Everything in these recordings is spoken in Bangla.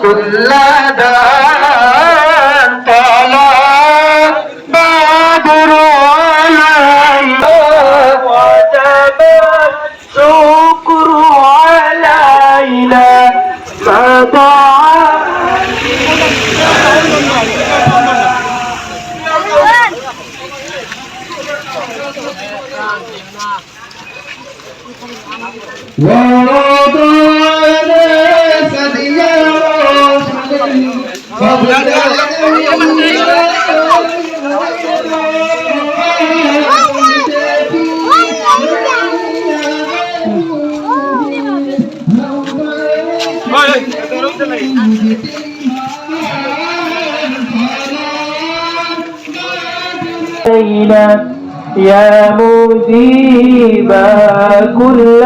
كل دان طلع بدر علينا وجب الشكر علينا فدعا ورضانا سديا يا مجيب كل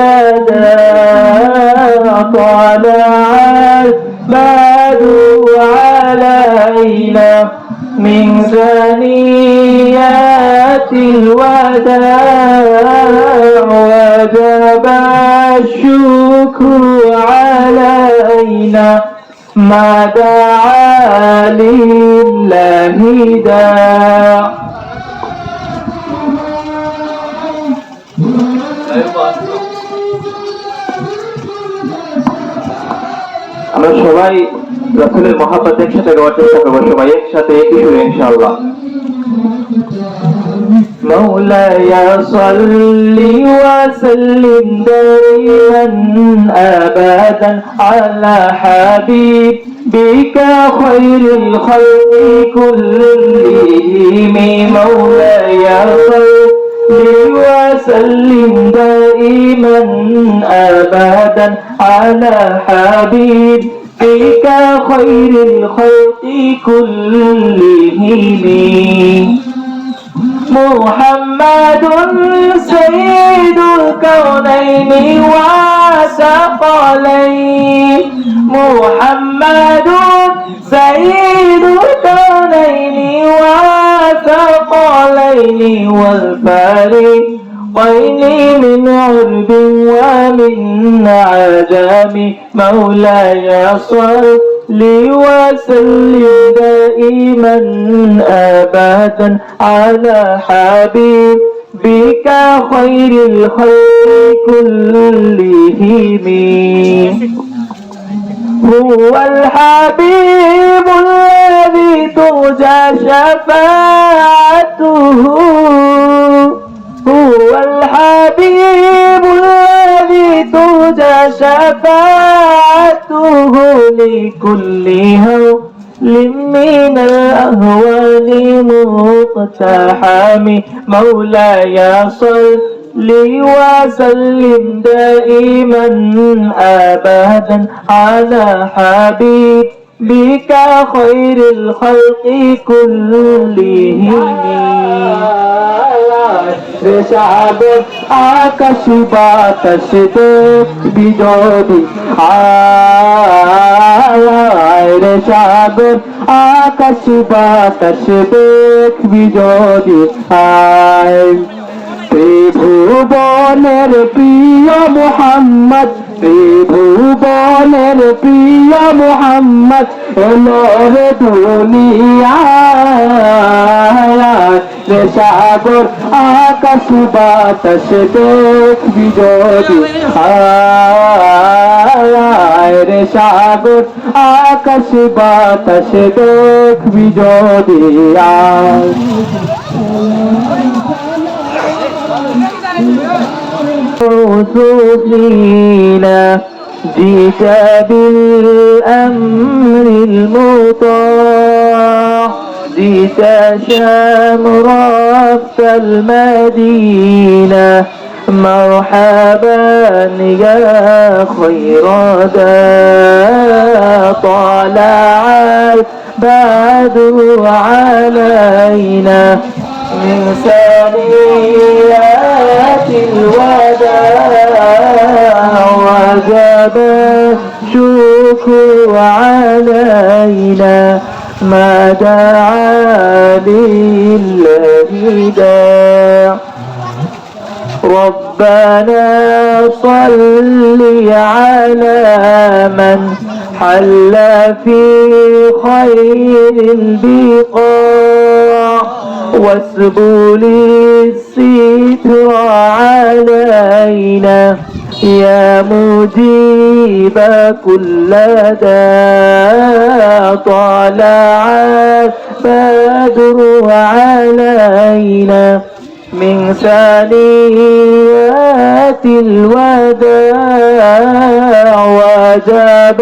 داء طلع البدر علينا من ثنيات الوداع وجب الشكر علينا ما دعا لله داع আমরা সবাই রাসূলের মহব্বত একসাথে গাওয়ার চেষ্টা করব, সবাই একসাথে একই সুরে ইনশাআল্লাহ। مولاي صل وسلم دائما ابدا على حبيبك خير الخلق كلهم مولاي صل وسلم دائما ابدا على حبيبك خير الخلق كلهم محمد سيد الكونين وثقلين محمد سيد الكونين وثقلين والفريقين من عرب ومن عجم مولاي صل وسلم دائما ابدا على حبيبك خير الخلق كلهم هو الحبيب الذي ترجى شفاعته هو الحبيب الذي ترجى شفاعته لكل هول من الأهوال مقتحم مولاي صل وسلم دائما أبدا على حبيبك خير الخلق كلهم রেশাব আকাশ বাতাস দেখবি যদি রেশাব আকাশ বাতাস দেখবি যদি ত্রিভুবনের প্রিয় মুহাম্মদ ত্রিভুবনের প্রিয় মুহাম্মদ এলো রে দুনিয়ায় সাগর আকাশ বাতাস দেখবি যদি আয় রে সাগর আকাশ বাতাস দেখবি যদি আয় سفينا جئت بالأمر المطاع جئت شمرت المدينة مرحبا يا خير داع طلع البدر علينا من ثنيات الوداع وجب الشكر علينا ما دعا لله داع ربنا صل على من حل في خير البقاع واسبل الستر علينا يا مجيب كل داع طلع البدر علينا من ثنيات الوداع وجب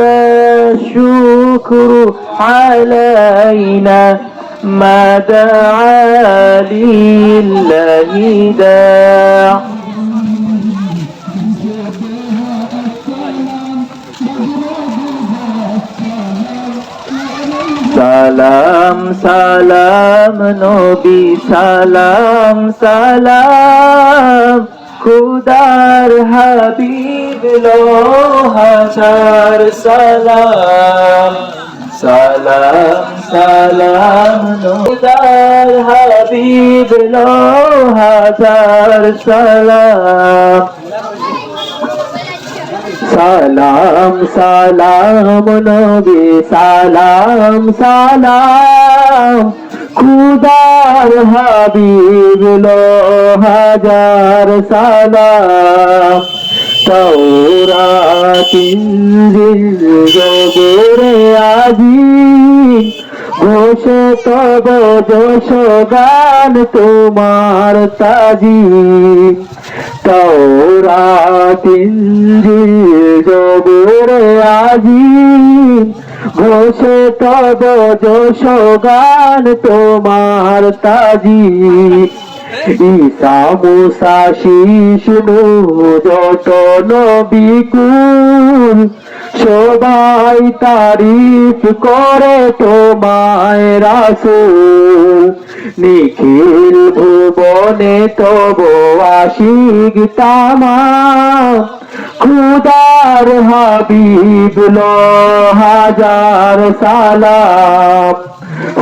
الشكر علينا ما دعا لله داع সালাম সালাম নবী সালাম সালাম খুদার হাবিব লো হাজার সালাম সালাম সালাম খুদার হাবিব লো হাজার সালাম সালাম সালাম নবী সালাম সালাম খুদার হাবিব লো হাজার সালাম তাওরাত ইনজিল জবুরে আজিম ঘোষে তব যশ গান তোমার তাজি তাওরাত ইনজিল জবুরে আজিম ঘোষে তব যশ গান তোমার তাজি ঈসা মুসা শীষ নূহ যত নবী কুল সবাই তারিফ করে তোমায় রাসূল নিখিল ভুবনে তব আশিক তামাম খুদার হাবিব লো হাজার সালাম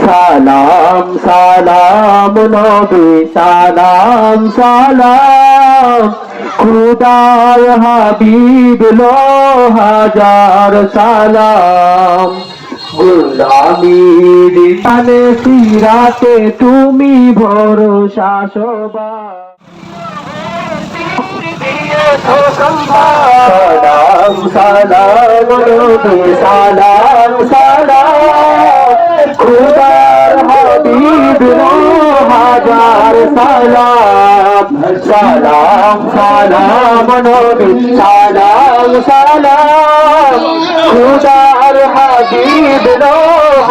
সালাম সালাম নবী সালাম সালাম খুদার হাবিব লো হাজার সালাম গোলামীর কানে সিরাতে তুমি ভরসা সবা সালাম সালাম নবী সালাম সালাম খুদার হাবিব লো হাজার সালাম সালাম সালাম নবী সালাম সালাম খুদার হাবিব লো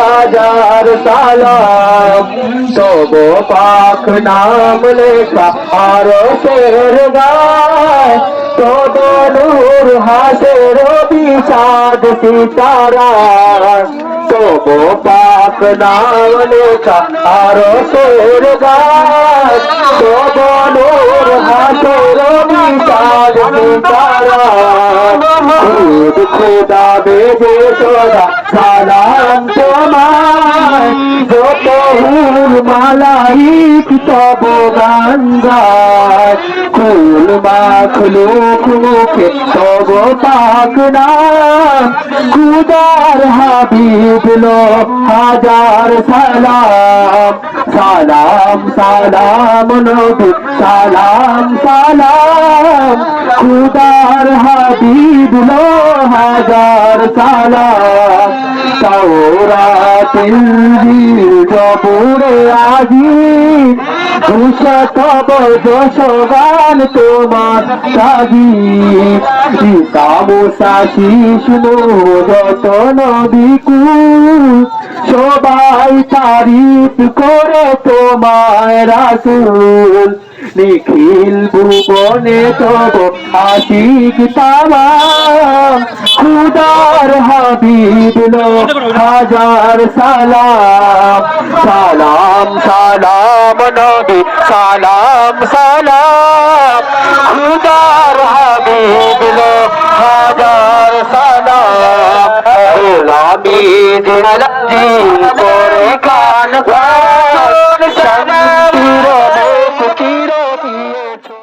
হাজার সালাম তব পাক নাম লেখা আরশের গায় তব নূর হাসের বিচাঁদ সিতারা তব পাক নাম লেখা আরশের গায় তব নূর হাসের বিচাঁদ সিতারা খুদ খুদা বেজে সোদা সালাম তোমায় যত হুর মালাইক তব গান গায় কুল মাখলুক মুখে তব পাক নাম খুদার হাবিব লো হাজার সালাম সালাম সালাম নবী সালাম সালাম খুদার হাবিব লো হাজার সালাম তাওরাত ইনজিল জবুরে আজিম দুশত বর্ষগান তোমার সাজিব ঈসা মুসা শিশু যত নবী কুল সবাই তারিফ করে তোমায় রাসূল নিখিল ভুবনে তব আশিক তামাম খুদার হাবিব লো হাজার সালাম সালাম সালাম নবী সালাম সালাম খুদার হাবিব লো হাজার সালাম গোলামি জিল করে কান কান শান্তির মুক্তির দিয়েছো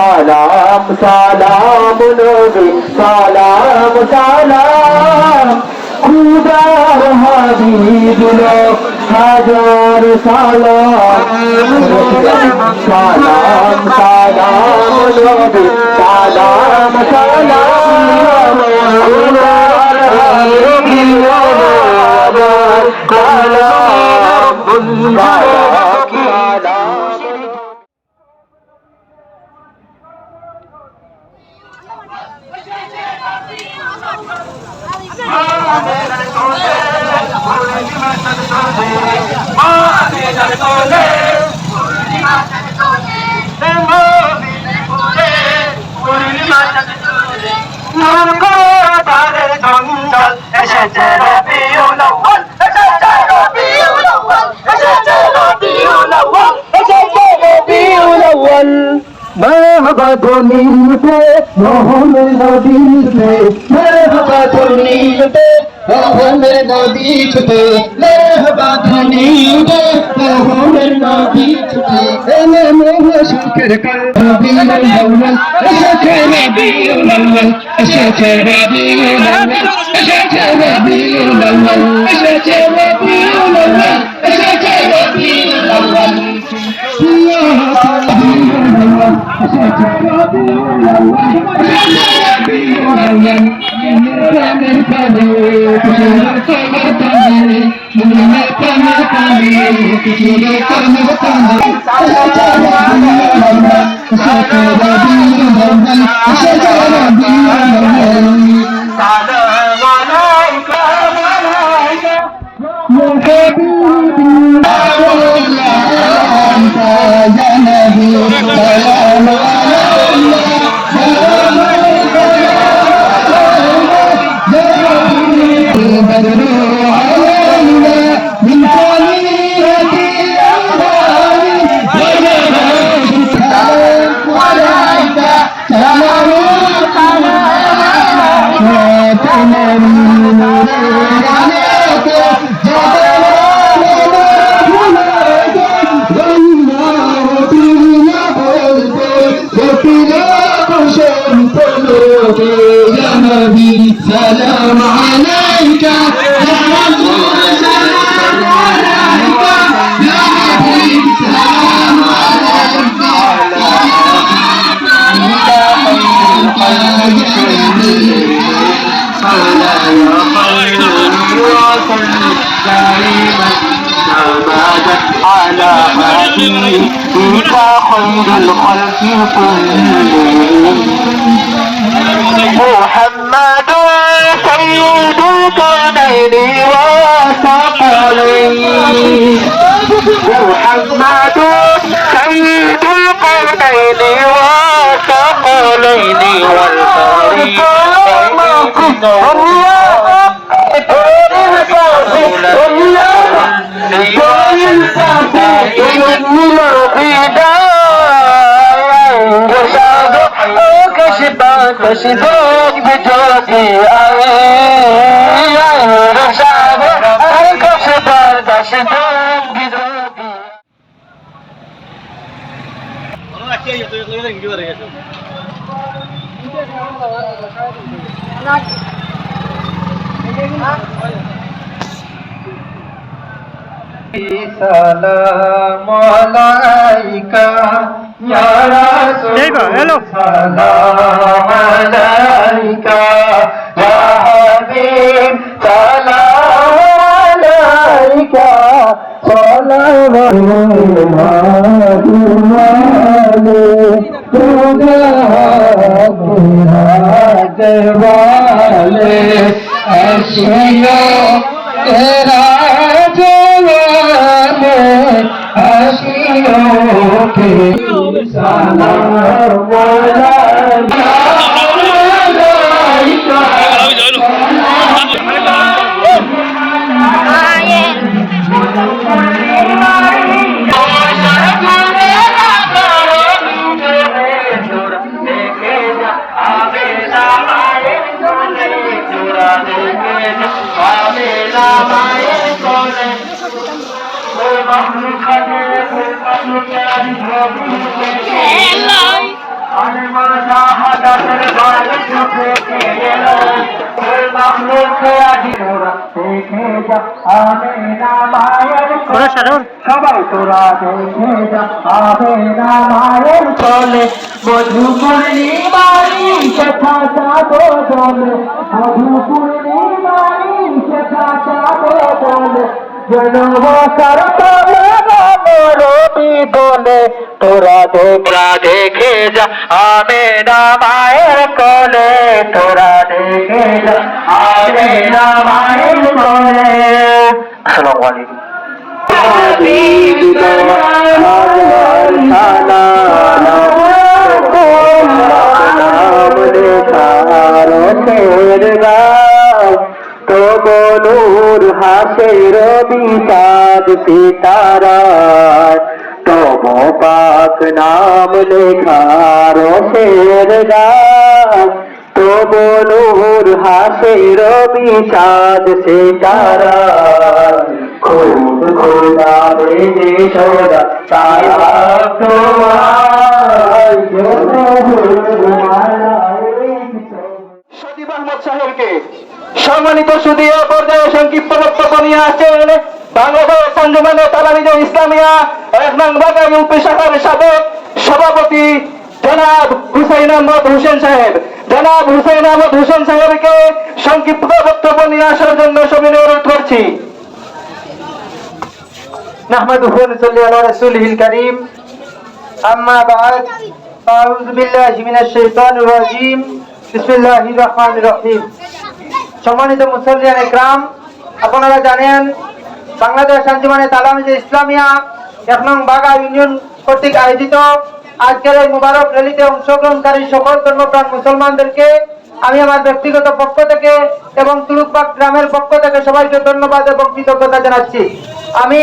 সালাম সালাম নবী সালাম সালাম খুদার হাবিব লো হাজার সালাম সালাম সালাম নবী সালাম সালাম খুদার হাবিব লো হাজার সালাম সালাম সালাম এসেছে রবিউল আউয়াল এসেছে রবিউল আউয়াল এসেছে রবিউল আউয়াল এসেছে রবিউল আউয়াল مرحبا ধনীতে মোহাম্মদ নবীতে مرحبا ধনীতে মোহাম্মদ নবীতে مرحبا ধনীতে মোহাম্মদ নবীতে এলে মোহে সুখের রবিউল আউয়াল এসেছে রবিউল আউয়াল এসেছে রবিউল আউয়াল এসেছে রবিউল আউয়াল এসেছে রবিউল আউয়াল এসেছে রবিউল আউয়াল سلام عليك يا رسول سلام عليك يا حبيب سلام عليك على حبيبك خير الخلق كلهم محمد سيد الكونين وثقلين محمد وثقلين كشفت بجودي رشاد كشفت بجودي سلام عليك يا رسول سلام عليك يا حبيب سلام عليك سلام সবাই তোরা দেখে যা হবে না মায়ের চলে মধু পূর্ণিমারি শেখা যাবো চলে মধু পূর্ণিমারি শেখা যাবো চলে জনবসার তলে রবি বলে তোরা দেখে যা আমি না মায়ের কোলে তোরা দেখে যা আমি না মায়ের কোলে আসসালামু আলাইকুম তো বলুর হাসের বিষাদ সিতারা তব পাক নাম লেখার শের গান তো বলুর হাসের বিষাদ সিতারা খুব খোদা বেজে সোদা তারা তোমার সজীব আহমদ সাহেবকে সম্মানিত সুদীয় পর্যায়ে সংক্ষিপ্ত বক্তব্য নিয়ে আসছেন বাংলাদেশ আঞ্জুমানে তালামিজে ইসলামিয়া ১ নং ঢাকা ইউপি শাখার সাবেক সভাপতি জনাব হুসাইন আহমদ হোসেন সাহেব। জনাব হুসাইন আহমদ হোসেন সাহেবকে সংক্ষিপ্ত বক্তব্য নিয়ে আসার জন্য সবিনয় অনুরোধ করছি। নাহমাদুহু ওয়া নুসাল্লি আলা রাসূলিল কারীম আম্মা বা'দ আউযু বিল্লাহি মিনাশ শাইতানির রাজীম বিসমিল্লাহির রহমানির রহিম। সম্মানিত মুসল্লিয়ান ইকরাম, আপনারা জানেন বাংলাদেশ আঞ্জুমানে তালামিজে ইসলামিয়া ১ নং বাগা ইউনিয়ন কর্তৃক আয়োজিত আজকের এই মুবারক র্যালিতে অংশগ্রহণকারী সকল ধর্মপ্রাণ মুসলমানদেরকে আমি আমার ব্যক্তিগত পক্ষ থেকে এবং তুলুকবাগ গ্রামের পক্ষ থেকে সবাইকে ধন্যবাদ এবং কৃতজ্ঞতা জানাচ্ছি। আমি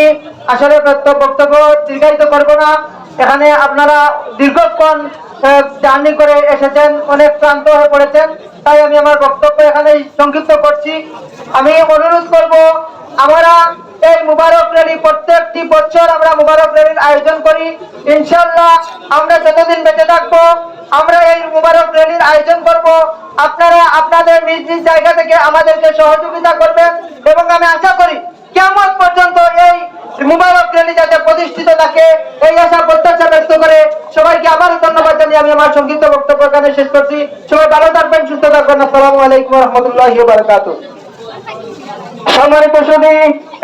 আসলে বক্তব্য দীর্ঘায়িত করব না। এখানে আপনারা দীর্ঘক্ষণ জার্নি করে এসেছেন, অনেক ক্লান্ত হয়ে পড়েছেন, তাই আমি আমার বক্তব্য এখানে সংক্ষিপ্ত করছি। আমি অনুরোধ করব, আমরা এই মুবারক র্যালি প্রত্যেকটি বছর আমরা মুবারক র্যালির আয়োজন করি। ইনশাআল্লাহ আমরা যতদিন বেঁচে থাকবো আমরা এই মুবারক র্যালির আয়োজন করব। আপনারা আপনাদের নিজ নিজ জায়গা থেকে আমাদেরকে সহযোগিতা করবেন এবং আমি আশা করি কিয়ামত পর্যন্ত এই মুবারক র্যালি যাতে প্রতিষ্ঠিত থাকে এই আশা প্রত্যাশা ব্যক্ত করে সবাইকে আবারও ধন্যবাদ জানিয়ে আমি আমার সংক্ষিপ্ত বক্তব্য এখানে শেষ করছি। সবাই ভালো থাকবেন, সুস্থ থাকবেন। আসসালামু আলাইকুম ওয়া রাহমাতুল্লাহি ওয়া বারাকাতুহু। সম্মানিত সুধী,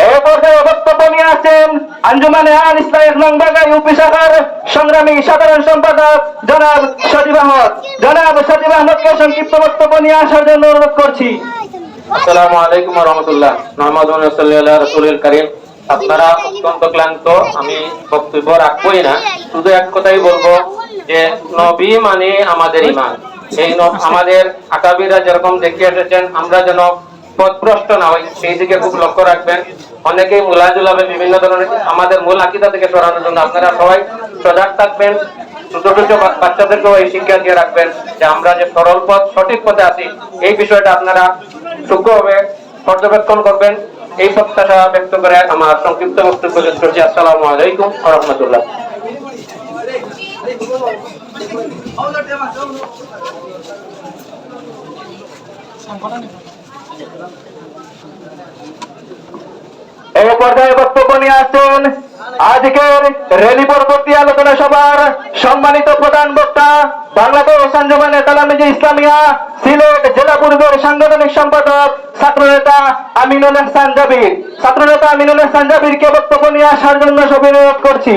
এই পর্যায়ে বক্তব্য নিয়ে আসছেন আঞ্জুমানে আল ইসলাম ১ নং বাগা ইউপি শাখার সংগ্রামী সাধারণ সম্পাদক জনাব সজীব আহমদ। জনাব সজীব আহমদকে সংক্ষিপ্ত বক্তব্য নিয়ে আসার জন্য অনুরোধ করছি। আসসালামু আলাইকুম ওয়া রাহমাতুল্লাহ। নাহমাদুহু ওয়া নুসাল্লি আলা রাসূলিল কারীম আপনারা অত্যন্ত ক্লান্ত, আমি বক্তব্য রাখবোই না, শুধু এক কথাই বলবো যে নবী মানে আমাদের ইমান। এই আমাদের আকাবিরা যেরকম দেখিয়ে এসেছেন, আমরা যেন পথভ্রষ্ট না হই সেই দিকে খুব লক্ষ্য রাখবেন। অনেকেই মুলাজুলাবে বিভিন্ন ধরনের আমাদের মূল আকিদা থেকে সরানোর জন্য আপনারা সবাই সজাগ থাকবেন। ছোট ছোট বাচ্চাদেরকেও এই শিক্ষা দিয়ে রাখবেন যে আমরা যে সরল পথ সঠিক পথে আছি, এই বিষয়টা আপনারা সূক্ষ্মভাবে পর্যবেক্ষণ করবেন। এই প্রত্যাশা ব্যক্ত করে আমার সংক্ষিপ্ত বক্তব্য শেষ করছি। আসসালামু আলাইকুম ওয়া রাহমাতুল্লাহ। এই পর্যায়ে বক্তব্য নিয়ে আসছেন আজকের র্যালি পরবর্তী আলোচনা সভার সম্মানিত প্রধান বক্তা, বাংলাদেশ আঞ্জুমানে তালামিজে ইসলামিয়া সিলেট জেলা পূর্বের সাংগঠনিক সম্পাদক ছাত্রনেতা আমিনুল ইহসান জাবির। ছাত্রনেতা আমিনুল ইহসান জাবিরকে বক্তব্য নিয়ে আসার জন্য সবাই অনুরোধ করছি।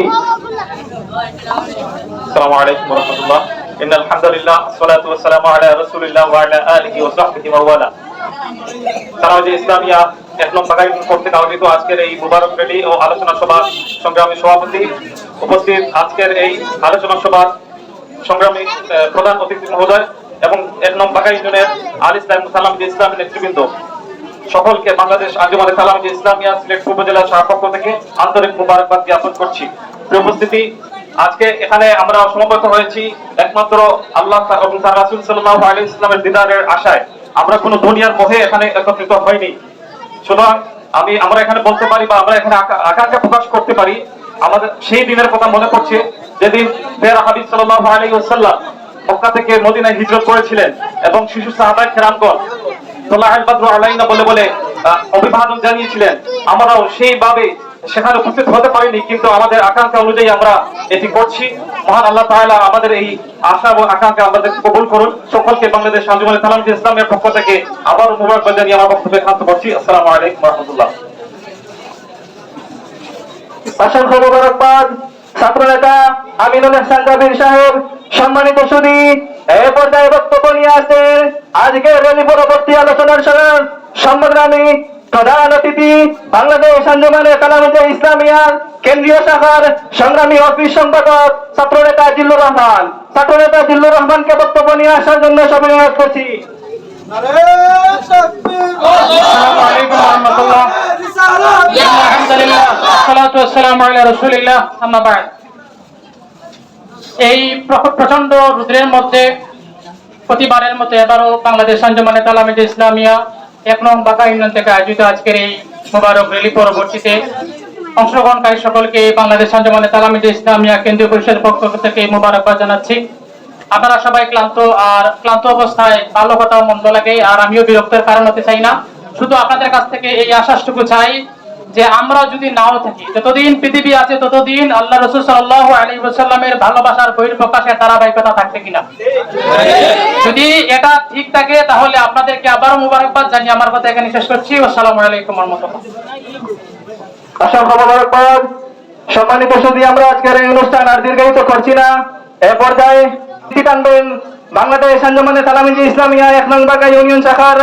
আসসালামু আলাইকুম ওয়া রাহমাতুল্লাহ। ইন্নাল হামদুলিল্লাহ ওয়াসসালাতু ওয়াসসালামু আলা রাসূলিল্লাহ ওয়া আলা আলিহি ওয়া সাহবিহি ওয়া ওয়ালা। তালাওয়াজে ইসলামিয়া এক নম্বর বাগাই কর্তৃক আয়োজিত আজকের এই মুবারক র্যালি ও আলোচনা সভা সংগ্রামী সভাপতি, উপস্থিত আজকের এই আলোচনা সভার সংগ্রামী প্রধান অতিথি মহোদয় এবং এক নম্বর বাগাই ইউনিয়নের আল ইসলাম তালাওয়াজে ইসলামী নেতৃবৃন্দ, সকলকে বাংলাদেশ আঞ্জুমানে তালাওয়াজে ইসলামিয়া সিলেট পূর্ব জেলা শাখা পক্ষ থেকে আন্তরিক মুবারকবাদ জ্ঞাপন করছি। প্রিয় উপস্থিতি, আজকে এখানে আমরা সমবেত হয়েছি একমাত্র আল্লাহ এবং তার রাসূল সাল্লাল্লাহু আলাইহি ওয়াসাল্লামের দিদারের আশায়। আমরা কোনো দুনিয়ার মোহে এখানে একত্রিত হইনি। সুতরাং আমরা এখানে বলতে পারি বা আমরা এখানে আকাঙ্ক্ষা প্রকাশ করতে পারি, আমাদের সেই দিনের কথা মনে পড়ছে যেদিন প্রিয় হাবিব সাল্লাল্লাহু আলাইহি ওয়াসাল্লাম মক্কা থেকে মদিনায় হিজরত করেছিলেন এবং শিশু সাহাবায়ে কেরামগণ তোলাহাল বাদরু আলাইনা বলে বলে অভিবাদন জানিয়েছিলেন। আমরাও সেইভাবে সেখানে উপস্থিত হতে পারিনি, কিন্তু আমাদের আকাঙ্ক্ষা অনুযায়ী আমরা এটি করছি। মহান আল্লাহ তাআলা আমাদের এই আশা এবং আকাঙ্ক্ষা আমাদের কবুল করুন। সকলকে বাংলাদেশ আঞ্জুমানে তালাওয়াজে ইসলামের পক্ষ থেকে আবার মুবারকবাদ জানিয়ে আমার বক্তব্যে ক্ষান্ত করছি। আসসালামু আলাইকুম ওয়া রাহমাতুল্লাহ। অসংখ্য মুবারকবাদ ছাত্রনেতা আমিনুল ইহসান জাবির সাহেব। সম্মানিত সুধী, এই পর্যায়ে বক্তব্য নিয়ে আসছেন আজকের র্যালি পরবর্তী আলোচনার সংগ্রামী প্রধান অতিথি, বাংলাদেশ আঞ্জুমানে তালাওয়াজে ইসলামিয়া কেন্দ্রীয় শাখার সংগ্রামী অফিস সম্পাদক ছাত্রনেতা জিল্লুর রহমান। ছাত্রনেতা জিল্লুর রহমানকে বক্তব্য নিয়ে আসার জন্য সবাই অনুরোধ করছি। আসসালামু আলাইকুম ওয়া রাহমাতুল্লাহ। আলহামদুলিল্লাহ ওয়াসসালাতু ওয়াসসালামু আলা রাসূলিল্লাহ, আম্মা বা'দ। এই প্রচন্ড রুদ্রের মধ্যে প্রতিবারের মতো এবারও বাংলাদেশ আঞ্জুমানে তালাওয়াজে ইসলামিয়া এক নং বাঁকা ইউনিয়ন থেকে আয়োজিত আজকের এই মুবারক র্যালি পরবর্তীতে অংশগ্রহণকারী সকলকে বাংলাদেশ আঞ্জুমানে তালাওয়াজে ইসলামিয়া কেন্দ্রীয় পরিষদের পক্ষ থেকে মুবারকবাদ জানাচ্ছি। আপনারা সবাই ক্লান্ত, আর ক্লান্ত অবস্থায় ভালো কথা মন্দ লাগে, আর আমিও বিরক্তের কারণ হতে চাই না। শুধু আপনাদের কাছ থেকে এই আশ্বাসটুকু চাই যে আমরা যদি নাও থাকি, যতদিন পৃথিবী আছে ততদিন আল্লাহ রাসূল সাল্লাল্লাহু আলাইহি ওয়াসাল্লামের ভালোবাসার বহিঃপ্রকাশের ধারাবাহিকতা থাকবে কিনা। যদি এটা ঠিক থাকে তাহলে আপনাদেরকে আবারও মুবারকবাদ জানিয়ে আমার কথা এখানে শেষ করছি। আসসালামু আলাইকুম ওয়া রাহমাতুল্লাহ। অসংখ্য মুবারকবাদ। সম্মানিত সুধী, আমরা আজকের এই অনুষ্ঠান আর দীর্ঘায়িত করছি না। এ পর্যায়ে টানবেন বাংলাদেশ আঞ্জুমানে তালাওয়াজে ইসলামিয়া এক নং বাঁকা ইউনিয়ন শাখার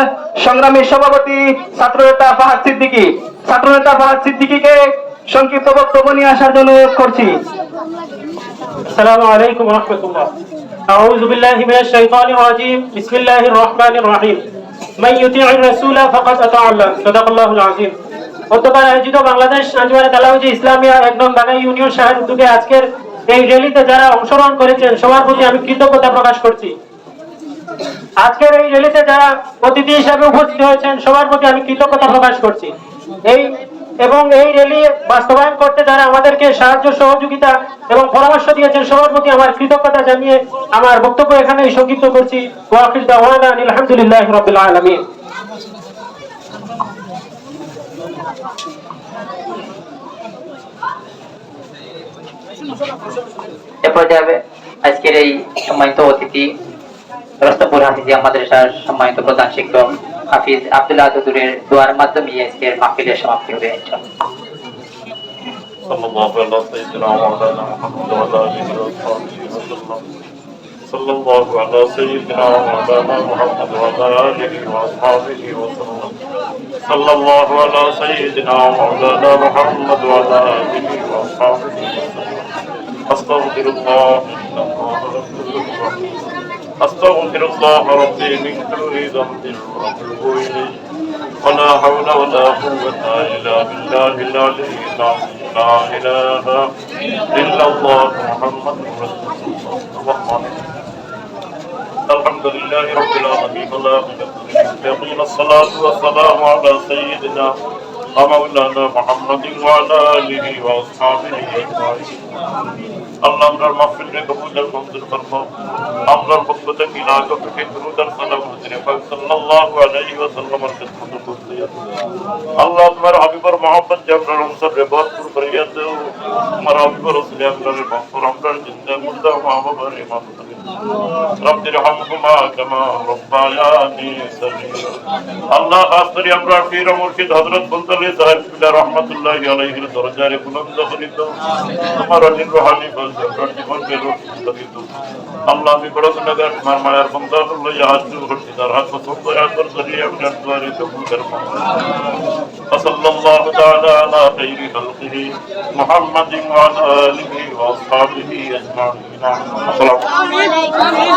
সংগ্রামী সভাপতি ছাত্রনেতা ফাহাদ সিদ্দিকী। ছাত্রনেতা ফাহাদ সিদ্দিকীকে সংক্ষিপ্ত বক্তব্য নিয়ে আসার জন্য অনুরোধ করছি। আসসালামু আলাইকুম ওয়া রাহমাতুল্লাহ। আউযু বিল্লাহি মিনাশ শাইতানির রাজীম। বিসমিল্লাহির রহমানির রহিম। মান ইউতি'র রাসূলা ফাকাদ আতা আল্লাহ। সাদাকাল্লাহুল আযীম। গতকাল আয়োজিত বাংলাদেশ আঞ্জুমানে তালাওয়াজে ইসলামিয়া এক নং বাঁকা ইউনিয়ন শাখার উদ্যোগে আজকের এই র্যালিতে যারা অংশগ্রহণ করেছেন সবার প্রতি আমি কৃতজ্ঞতা প্রকাশ করছি। আজকের এই র্যালিতে যারা অতিথি হিসেবে উপস্থিত হয়েছেন সবার প্রতি আমি কৃতজ্ঞতা প্রকাশ করছি। এই র্যালি বাস্তবায়ন করতে যারা আমাদেরকে সাহায্য সহযোগিতা এবং পরামর্শ দিয়েছেন সবার প্রতি আমার কৃতজ্ঞতা জানিয়ে আমার বক্তব্য এখানে সংক্ষিপ্ত করছি। ওয়া আখিরু দাওয়ানা আলহামদুলিল্লাহি রাব্বিল আলামিন। এ পর্যায়ে আজকের এই সম্মানিত অতিথি রস্তপুর হাফিজিয়া মাদ্রাসার সম্মানিত প্রধান শিক্ষক হাফিজ আব্দুল্লাহ দুদুরের দোয়ার মাধ্যমে আজকের মাহফিলের সমাপ্তি হবে ইনশাআল্লাহ। সাল্লাল্লাহু আলা সাইয়্যিদিনা মাওলানা মুহাম্মদ ওয়া আলা আলিহি ওয়া সাহবিহি ওয়াসাল্লাম। সাল্লাল্লাহু আলা সাইয়্যিদিনা মাওলানা মুহাম্মদ ওয়া আলা আলিহি ওয়া সাহবিহি ওয়াসাল্লাম। صلى الله على سيدنا ومولانا محمد وعلى آله وأصحابه وسلم أستغفر الله إن الله غفور رحيم أستغفر الله ربي من كل ذنب وأتوب إليه ولا حول ولا قوة إلا بالله العلي العظيم لا إله إلا الله محمد رسول الله الحمد لله رب العالمين والآخرة الصلاة والسلام على سيدنا ومولانا محمد وعلى آله وأصحابه أجمعين আল্লাহ আমরার মাহফিলকে কবুল মঞ্জুর ফরমাও আমরার পক্ষ থেকে লাখ কোটি দরুদ আর সালাম হুজুর পাক সাল্লাল্লাহু আলাইহি ওয়াসাল্লামের খিদমতে পৌঁছাইয়া আল্লাহ তোমার হাবিবের মহব্বত যে আমরা রমজান রে ভরপুর করিয়া দাও তোমার হাবিবের রাসূল আমরার মাগফির আমরার জিন্দা মুর্দা মা বাবার ইমামত রব্বি রহমহুমা কামা রব্বায়ানি সগীরা আল্লাহ খাস করে আমরার পীর মুর্শিদ হযরত বলতলি সাহেব রহমাতুল্লাহি আলাইহির দরজারে বুলন্দ করি দাও তোমার অলির রুহানি আল্লাহ আমি বড় গুনাহগার তোমার মায়ার বান্দা হলো ইয়া হাজু করতে তার হাত পছন্দ কর করিয়ে আপনার দুয়ারে কবুল করুন সাল্লাল্লাহু তাআলা আলা খাইরি খালকিহি মুহাম্মাদিন ওয়া আলা আলিহি ওয়া আসহাবিহি আজমাইন আসসালামু আলাইকুম